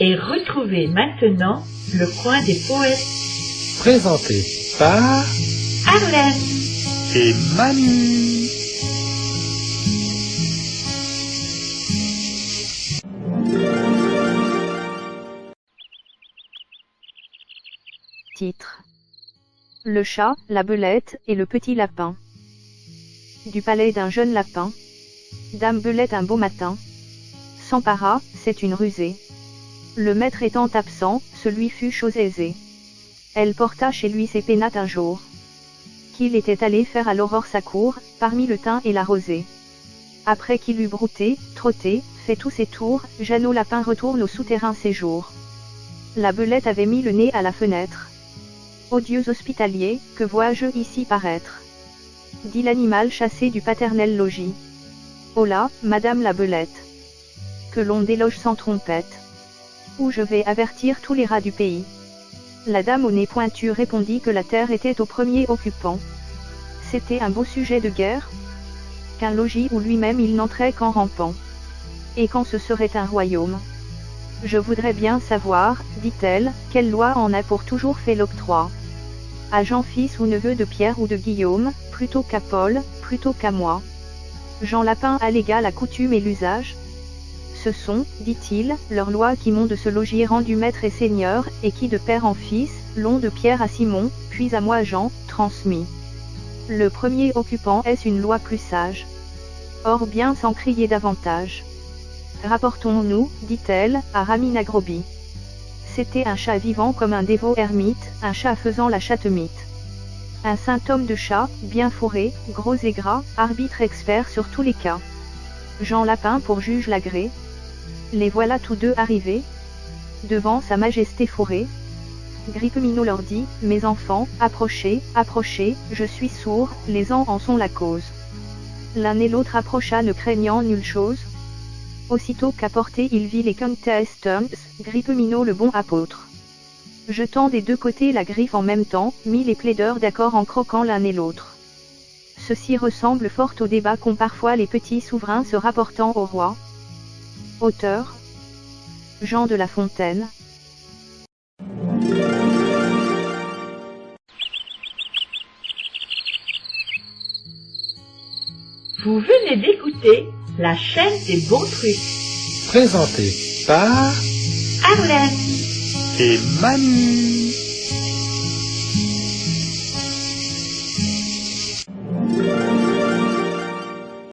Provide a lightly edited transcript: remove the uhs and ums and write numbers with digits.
Et retrouvez maintenant le coin des poètes. Présenté par Arlène et Manu. Titre: Le chat, la belette et le petit lapin. Du palais d'un jeune lapin, Dame Belette un beau matin s'empara, c'est une rusée. Le maître étant absent, ce lui fut chose aisée. Elle porta chez lui ses pénates un jour, qu'il était allé faire à l'aurore sa cour, parmi le thym et la rosée. Après qu'il eut brouté, trotté, fait tous ses tours, Jeannot lapin retourne au souterrain séjour. La belette avait mis le nez à la fenêtre. Odieux hospitalier, que vois-je ici paraître? Dit l'animal chassé du paternel logis. Oh là, madame la belette, que l'on déloge sans trompette, où je vais avertir tous les rats du pays. La dame au nez pointu répondit que la terre était au premier occupant. C'était un beau sujet de guerre, qu'un logis où lui-même il n'entrait qu'en rampant. Et quand ce serait un royaume, je voudrais bien savoir, dit-elle, quelle loi en a pour toujours fait l'octroi. À Jean fils ou neveu de Pierre ou de Guillaume, plutôt qu'à Paul, plutôt qu'à moi. Jean Lapin allégua la coutume et l'usage. Ce sont, dit-il, leurs lois qui m'ont de ce logis rendu maître et seigneur, et qui de père en fils, l'ont de Pierre à Simon, puis à moi Jean, transmis. Le premier occupant est une loi plus sage. Or bien sans crier davantage, rapportons-nous, dit-elle, à Raminagrobi. C'était un chat vivant comme un dévot ermite, un chat faisant la chatemite. Un saint homme de chat, bien fourré, gros et gras, arbitre expert sur tous les cas. Jean Lapin pour juge l'agré. Les voilà tous deux arrivés devant sa majesté fourrée. Grippeminot leur dit, mes enfants, approchez, approchez, je suis sourd, les ans en sont la cause. L'un et l'autre approcha ne craignant nulle chose. Aussitôt qu'à portée il vit les contestants, Grippeminot le bon apôtre, jetant des deux côtés la griffe en même temps, mit les plaideurs d'accord en croquant l'un et l'autre. Ceci ressemble fort au débat qu'ont parfois les petits souverains se rapportant au roi. Auteur: Jean de La Fontaine. Vous venez d'écouter la chaîne des bons trucs. Présenté par Arlène et Manu.